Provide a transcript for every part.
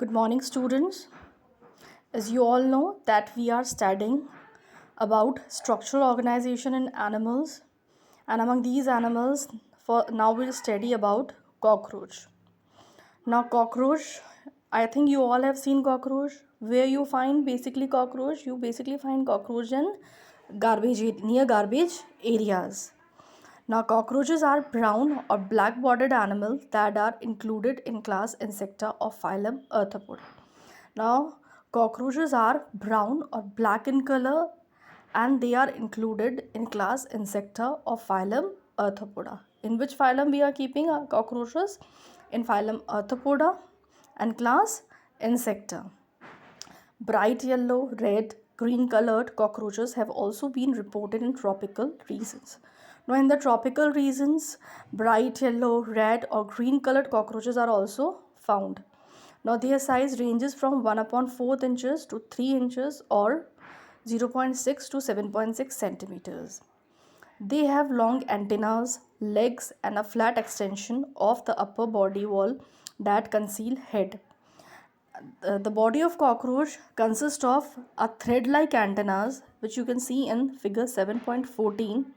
Good morning, students. As you all know that we are studying about structural organization in animals, and among these animals, for now we'll study about cockroach. Now, cockroach, I think you all have seen cockroach. Where you find basically cockroach? You basically find cockroach in near garbage areas. Now, cockroaches are brown or black bordered animals that are included in class Insecta of phylum Arthropoda. Now, cockroaches are brown or black in color and they are included in class Insecta of phylum Arthropoda. In which phylum we are keeping our cockroaches? In phylum Arthropoda and class Insecta. Bright yellow, red, green colored cockroaches have also been reported in tropical regions. Now, in the tropical regions, bright yellow, red, or green colored cockroaches are also found. Now, their size ranges from 1/4 inches to 3 inches or 0.6 to 7.6 centimeters. They have long antennas, legs, and a flat extension of the upper body wall that conceal head. The body of cockroach consists of a thread-like antennas, which you can see in figure 7.14,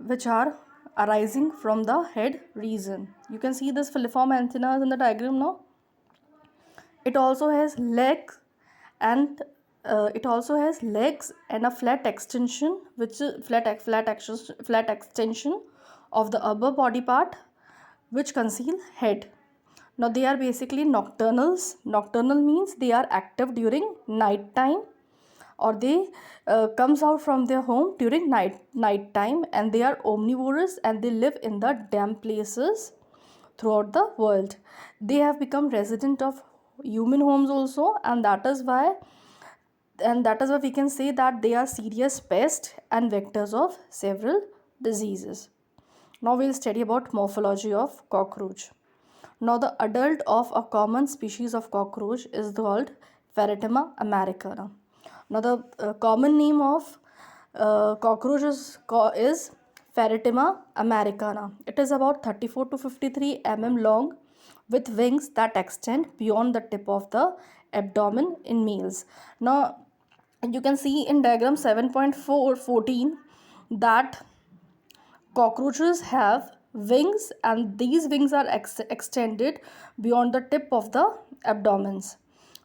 which are arising from the head region. You can see this filiform antennas in the diagram now. It also has legs and a flat extension, which is flat extension of the upper body part, which conceal head. Now they are basically nocturnals. Nocturnal means they are active during night time, or they comes out from their home during night time, and they are omnivorous and they live in the damp places throughout the world. They have become resident of human homes also, and that is why we can say that they are serious pests and vectors of several diseases. Now we'll study about morphology of cockroach. Now the adult of a common species of cockroach is called Ferretima americana. Now the common name of cockroach is Ferretima americana. It is about 34 to 53 mm long with wings that extend beyond the tip of the abdomen in males. Now you can see in diagram 7.14 that cockroaches have wings, and these wings are extended beyond the tip of the abdomens.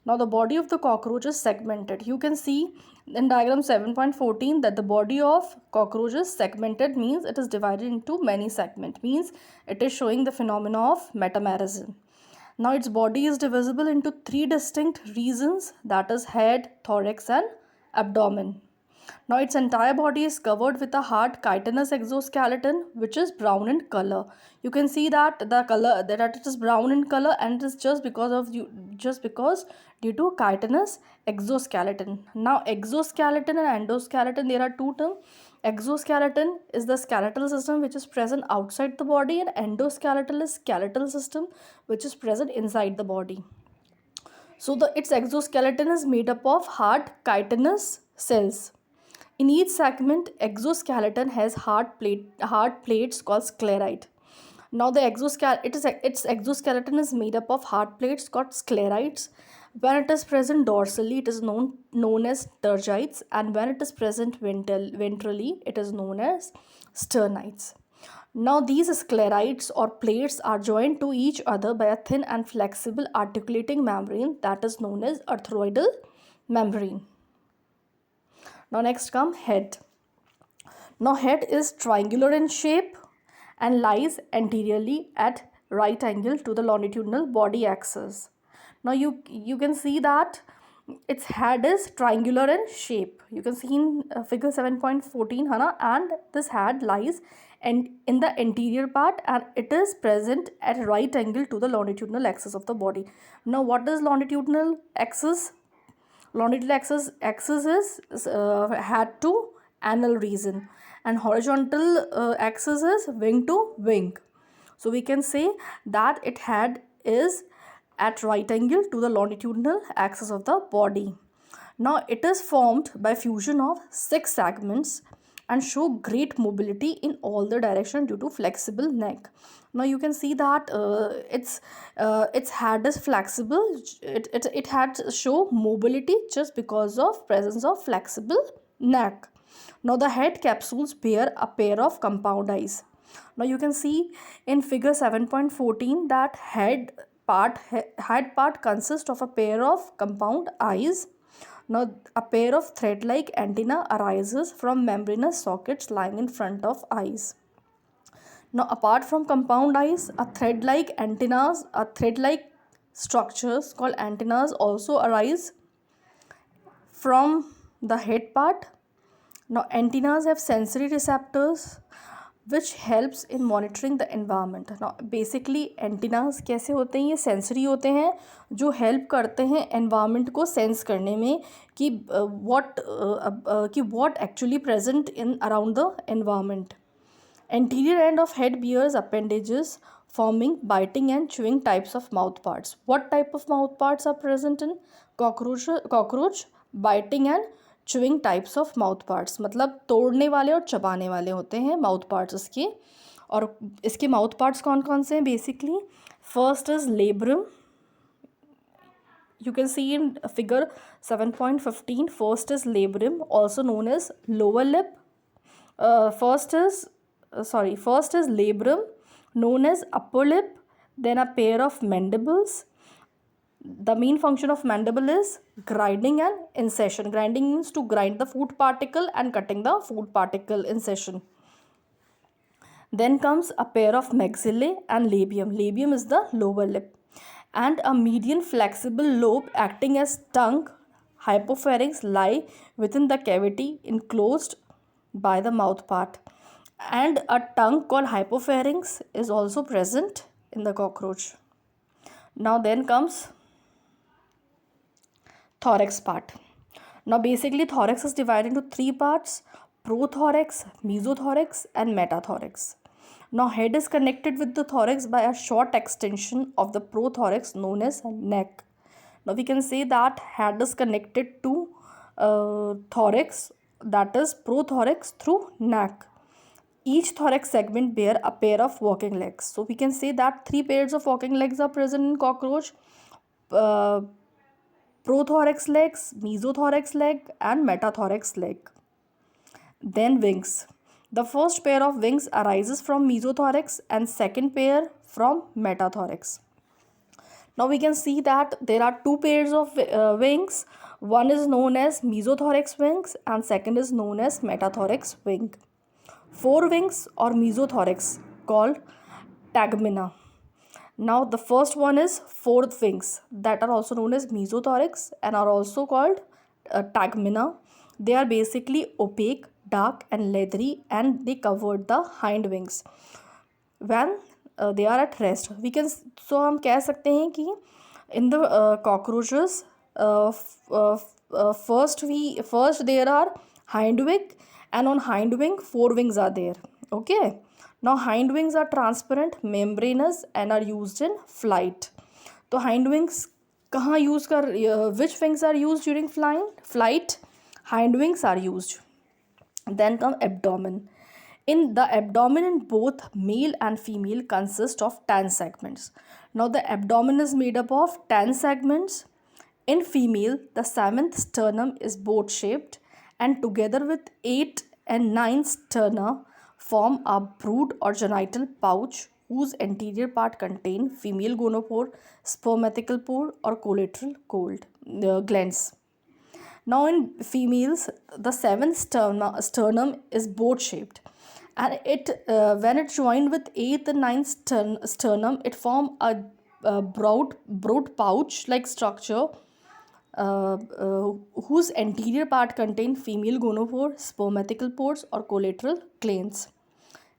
Now the body of the cockroach is segmented. You can see in diagram 7.14 that the body of cockroach is segmented, means it is divided into many segments, means it is showing the phenomena of metamerism. Now its body is divisible into three distinct regions, that is head, thorax and abdomen. Now its entire body is covered with a hard chitinous exoskeleton, which is brown in color. You can see that the color that it is brown in color, and it is just because due to chitinous exoskeleton. Now exoskeleton and endoskeleton, there are two terms. Exoskeleton is the skeletal system which is present outside the body, and endoskeletal is skeletal system which is present inside the body. So its exoskeleton is made up of hard chitinous cells. In each segment, exoskeleton has hard plates called sclerite. Now its exoskeleton is made up of hard plates called sclerites. When it is present dorsally, it is known as tergites, and when it is present ventrally, it is known as sternites. Now these sclerites or plates are joined to each other by a thin and flexible articulating membrane that is known as arthroidal membrane. Now next come head. Now head is triangular in shape and lies anteriorly at right angle to the longitudinal body axis. Now you can see that its head is triangular in shape. You can see in figure 7.14, and this head lies and in the anterior part, and it is present at right angle to the longitudinal axis of the body. Now what is longitudinal axis? Longitudinal axis is head to anal region, and horizontal axis is wing to wing. So we can say that its head is at right angle to the longitudinal axis of the body. Now it is formed by fusion of 6 segments, and show great mobility in all the direction due to flexible neck. Now you can see that its head is flexible. It had show mobility just because of presence of flexible neck. Now the head capsules bear a pair of compound eyes. Now you can see in figure 7.14 that head part consists of a pair of compound eyes. Now a pair of thread-like antenna arises from membranous sockets lying in front of eyes. Now apart from compound eyes, a thread-like structures called antennas also arise from the head part. Now antennas have sensory receptors which helps in monitoring the environment. Now basically antennas कैसे होते हैं, ये sensory होते हैं जो help करते हैं environment को sense करने में कि what actually present in around the environment. Anterior end of head bears appendages forming biting and chewing types of mouth parts. What type of mouth parts are present in cockroach? Biting and chewing types of mouth parts. मतलब तोड़ने वाले और चबाने वाले होते हैं mouth parts इसके. और इसके mouth parts कौन कौन से हैं basically? First is labrum. You can see in figure 7.15. First is labrum, also known as lower lip. First is labrum, known as upper lip, then a pair of mandibles. The main function of mandible is grinding and incission. Grinding means to grind the food particle and cutting the food particle, incision. Then comes a pair of maxillae and labium. Labium is the lower lip. And a median flexible lobe acting as tongue, hypopharynx, lie within the cavity enclosed by the mouth part. And a tongue called hypopharynx is also present in the cockroach. Now then comes thorax part. Now basically thorax is divided into three parts: prothorax, mesothorax and metathorax. Now head is connected with the thorax by a short extension of the prothorax known as neck. Now we can say that head is connected to thorax, that is prothorax, through neck. Each thorax segment bear a pair of walking legs. So we can say that three pairs of walking legs are present in cockroach. Prothorax legs, mesothorax leg and metathorax leg. Then wings. The first pair of wings arises from mesothorax and second pair from metathorax. Now we can see that there are two pairs of wings. One is known as mesothorax wings and second is known as metathorax wing. Four wings or mesothorax called tagmina. Now the first one is fourth wings that are also known as mesothorax and are also called tagmina. They are basically opaque, dark and leathery and they covered the hind wings when they are at rest. We can हम कह सकते हैं कि in the cockroaches first there are hind wing and on hind wing four wings are there. Okay. Now hind wings are transparent, membranous and are used in flight. तो hind wings कहाँ use which wings are used during flight? Hind wings are used. Then come abdomen. In the abdomen in both male and female consist of 10 segments. Now the abdomen is made up of 10 segments. In female, the 7th sternum is boat-shaped and together with 8 and 9 sterna form a brood or genital pouch whose anterior part contain female gonopore, spermatical pore or collateral glands. Now in females, the 7th sternum is boat-shaped and when it joined with 8th and 9th sternum, it form a broad pouch-like structure whose anterior part contain female gonopore, spermatical pores or collateral glands.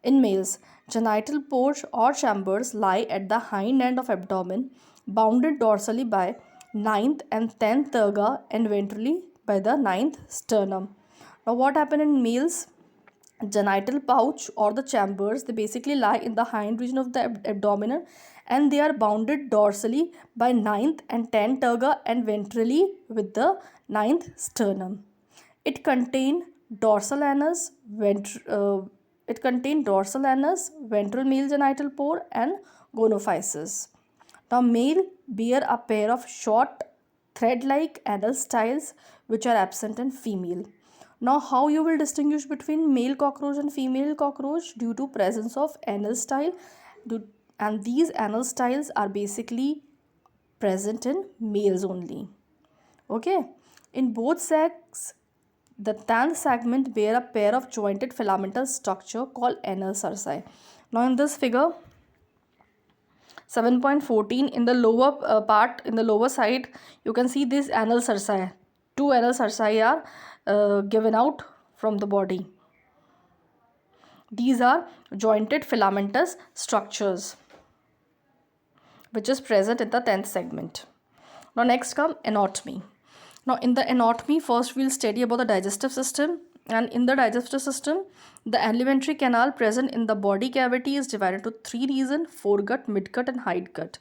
In males, genital pores or chambers lie at the hind end of abdomen, bounded dorsally by 9th and 10th terga and ventrally by the 9th sternum. Now what happened in males? Genital pouch or the chambers, they basically lie in the hind region of the abdomen and they are bounded dorsally by 9th and 10th terga and ventrally with the 9th sternum. It contain dorsal anus, it contains dorsal anus, ventral male genital pore, and gonophysis. Now, male bear a pair of short thread-like anal styles which are absent in female. Now, how you will distinguish between male cockroach and female cockroach? Due to presence of anal style, and these anal styles are basically present in males only. Okay, in both sexes, the 10th segment bear a pair of jointed filamental structure called anal cerci. Now, in this figure 7.14, in the lower part, in the lower side, you can see this anal cerci. Two anal cerci are given out from the body. These are jointed filamentous structures which is present in the 10th segment. Now next come anatomy. Now in the anatomy, first we'll study about the digestive system, and in the digestive system, the alimentary canal present in the body cavity is divided into three regions: foregut, midgut, and hindgut.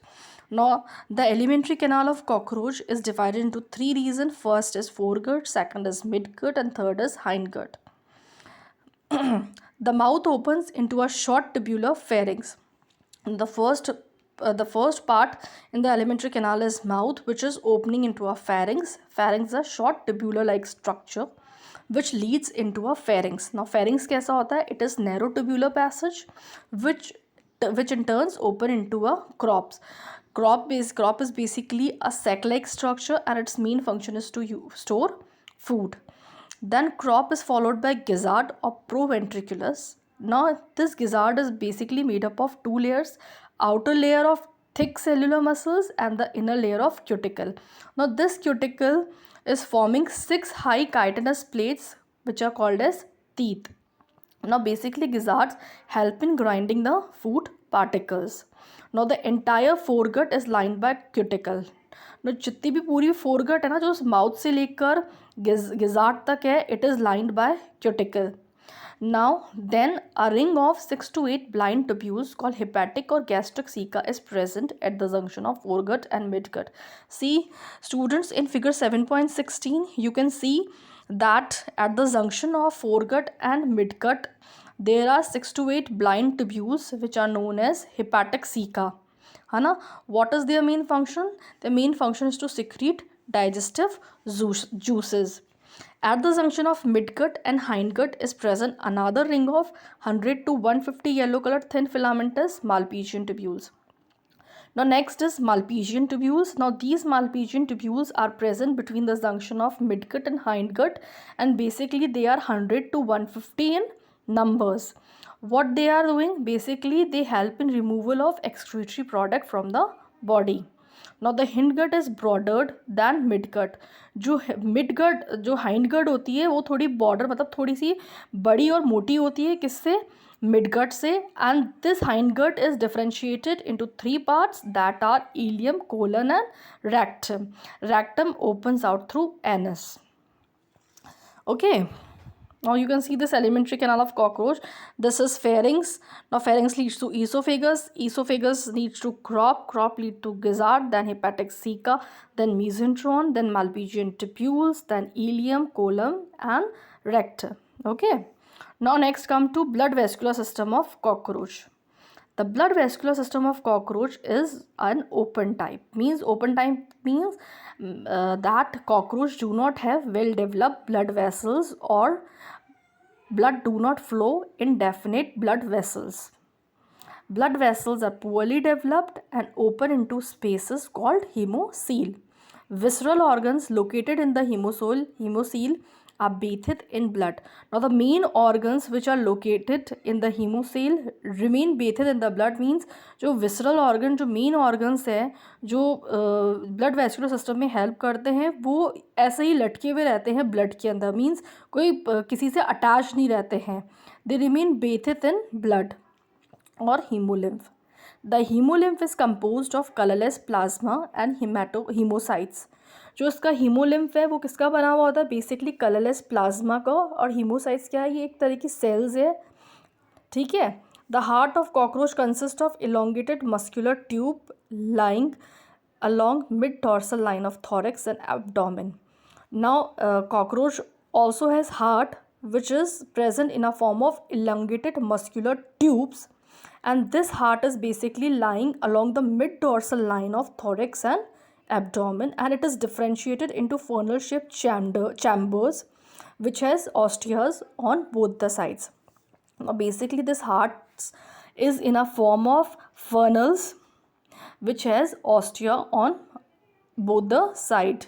Now the alimentary canal of cockroach is divided into three regions. First is foregut, second is midgut, and third is hindgut. The mouth opens into a short tubular pharynx. The first part in the alimentary canal is mouth, which is opening into a pharynx. Pharynx is a short tubular like structure which leads into a pharynx. Now pharynx कैसा होता है? It is narrow tubular passage which in turns open into a crop. Crop is basically a sac-like structure, and its main function is to store food. Then crop is followed by gizzard or proventriculus. Now this gizzard is basically made up of two layers: outer layer of thick cellular muscles and the inner layer of cuticle. Now this cuticle is forming 6 high chitinous plates which are called as teeth. Now basically gizzards help in grinding the food particles. Now the entire foregut is lined by cuticle. Now जितनी भी पूरी foregut है ना, जो उस mouth से लेकर gizzard तक है, it is lined by cuticle. Now then a ring of 6 to 8 blind tubules called hepatic or gastric ceca is present at the junction of foregut and midgut. See students, in figure 7.16 you can see that at the junction of foregut and midgut there are 6 to 8 blind tubules which are known as hepatic ceca. Hana, what is their main function? Their main function is to secrete digestive juices. At the junction of midgut and hindgut is present another ring of 100 to 150 yellow colored thin filamentous Malpighian tubules. Now next is Malpighian tubules. Now these Malpighian tubules are present between the junction of midgut and hindgut, and basically they are 100 to 150 in numbers. What they are doing? Basically they help in removal of excretory product from the body. Now the hindgut is broader than midgut. जो hindgut होती है वो थोड़ी border मतलब थोड़ी सी बड़ी और मोटी होती है, किससे? Midgut से. And this hindgut is differentiated into three parts, that are ileum, colon, and rectum. Rectum opens out through anus. Okay. Now you can see this alimentary canal of cockroach. This is pharynx. Now pharynx leads to esophagus. Esophagus leads to crop. Crop leads to gizzard. Then hepatic ceca. Then mesenteron. Then Malpighian tubules. Then ileum, colon, and rectum. Okay. Now next come to blood vascular system of cockroach. The blood vascular system of cockroach is an open type. Open type means that cockroach do not have well developed blood vessels, or blood do not flow in definite blood vessels. Blood vessels are poorly developed and open into spaces called hemocoel. Visceral organs located in the hemocoel are bathed in blood. Now the main organs which are located in the hemocoel remain bathed in the blood, means जो visceral organ, जो main organs है, जो blood vascular system में help करते हैं, वो ऐसे ही लटके हुए रहते हैं blood के अंदर, means कोई किसी से attach नहीं रहते हैं. They remain bathed in blood or hemolymph. The hemolymph is composed of colorless plasma and hemocytes. जो इसका हीमोलिम्फ है वो किसका बना हुआ होता है? बेसिकली कलरलेस प्लाज्मा का. और हीमोसाइट्स क्या है? ये एक तरह की सेल्स है. ठीक है. The heart of cockroach consist of elongated muscular tube lying along mid dorsal line of thorax and abdomen. Now cockroach also has heart which is present in a form of elongated muscular tubes, and this heart is basically lying along the mid dorsal line of thorax and abdomen, and it is differentiated into funnel shaped chambers which has osteas on both the sides. Now basically this heart is in a form of funnels which has ostia on both the side.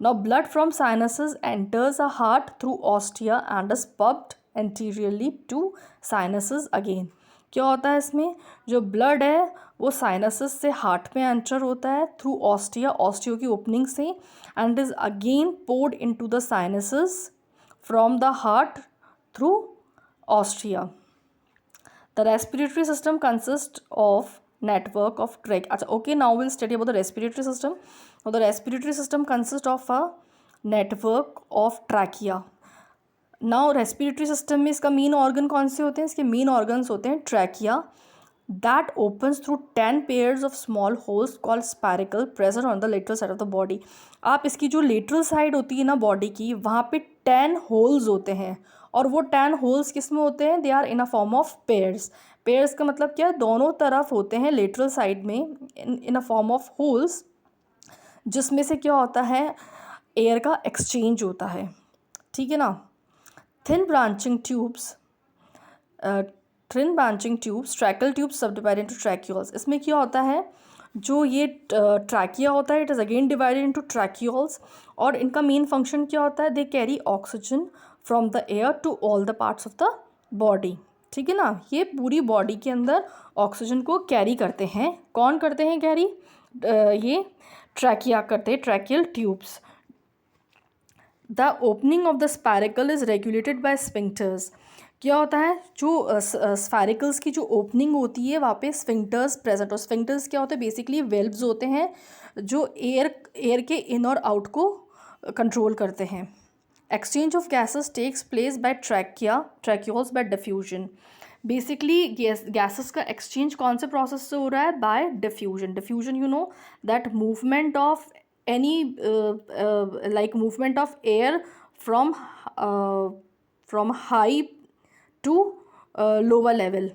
Now blood from sinuses enters a heart through ostia and is pumped anteriorly to sinuses again. क्या होता है इसमें, जो blood है वो sinuses से heart में enter होता है थ्रू ऑस्टिया, ऑस्टियो की ओपनिंग से, and is again poured into the sinuses from the heart through ostia. The respiratory system consists of network of okay, now we'll study about the respiratory system. Now the respiratory system consists of a network of trachea. Now respiratory system में इसका main organ कौन से होते हैं, इसके main organs होते हैं trachea that opens through 10 pairs of small holes called spiracle present on the lateral side of the body. आप इसकी जो lateral side होती है ना बॉडी की, वहाँ पे 10 holes होते हैं, और वो 10 होल्स किस में होते हैं, they are in a form of pairs. Pairs का मतलब क्या है, दोनों तरफ होते हैं लेटरल साइड में इन अ फॉर्म ऑफ होल्स, जिसमें से क्या होता है, एयर का एक्सचेंज होता है. ठीक है ना. Thin branching tubes tracheal tubes subdivided into tracheoles. इसमें क्या होता है, जो ये ट्रैकिया होता है, it is again divided into tracheoles, और इनका मेन फंक्शन क्या होता है, they carry oxygen from the air to all the parts of the body. ठीक है ना. ये पूरी बॉडी के अंदर ऑक्सीजन को कैरी करते हैं. कौन करते हैं कैरी, ये ट्रैकिया करते हैं, tracheal tubes. The opening of the spherical is regulated by sphincters. क्या होता है, जो स्फैरिकल्स की जो ओपनिंग होती है वहाँ पे स्फिंक्टर्स प्रेजेंट हो. स्फिंक्टर्स क्या होते हैं, बेसिकली वेल्व्स होते हैं जो एयर के इन और आउट को कंट्रोल करते हैं. Exchange of gases takes place by tracheoles by diffusion. Basically gases का exchange कौन से process से हो रहा है, by diffusion. Diffusion, you know that movement of any like movement of air from high to lower level.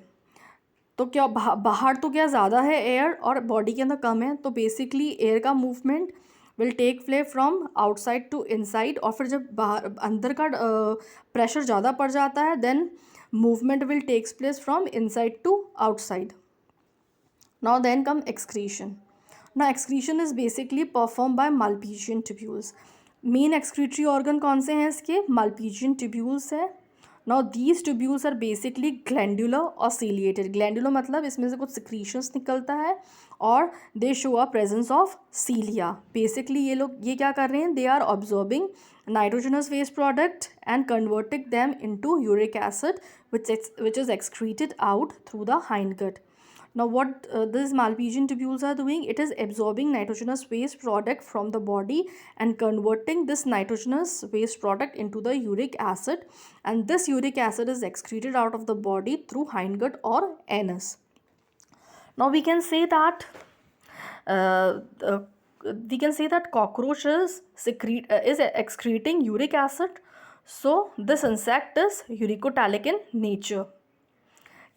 तो क्या बाहर तो क्या ज़्यादा है एयर और बॉडी के अंदर कम है, तो बेसिकली एयर का movement will take place from outside to inside, और फिर जब बाहर अंदर का प्रेशर ज़्यादा पड़ जाता है then movement will takes place from inside to outside. Now then come excretion. Now excretion is basically perform by Malpighian tubules. Main excretory organ कौन से हैं इसके, माल्पीजियन ट्यूब्यूल्स है. Now these tubules are basically glandular और ciliated. Glandular मतलब इसमें से कुछ सिक्रीशंस निकलता है, और they show a presence of cilia. Basically ये लोग ये क्या कर रहे हैं, they are absorbing nitrogenous waste product and converting them into uric acid which is excreted out through the hindgut. Now what these Malpighian tubules are doing, it is absorbing nitrogenous waste product from the body and converting this nitrogenous waste product into the uric acid, and this uric acid is excreted out of the body through hindgut or anus. Now we can say that cockroach is excreting uric acid, so this insect is uricotalic in nature.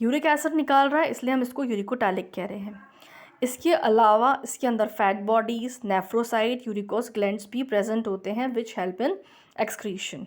Uric acid निकाल रहा है इसलिए हम इसको uricotelic कह रहे हैं. इसके अलावा इसके अंदर फैट बॉडीज, नेफ्रोसाइट, यूरिकोस ग्लैंड्स भी प्रेजेंट होते हैं विच हेल्प इन एक्सक्रीशन.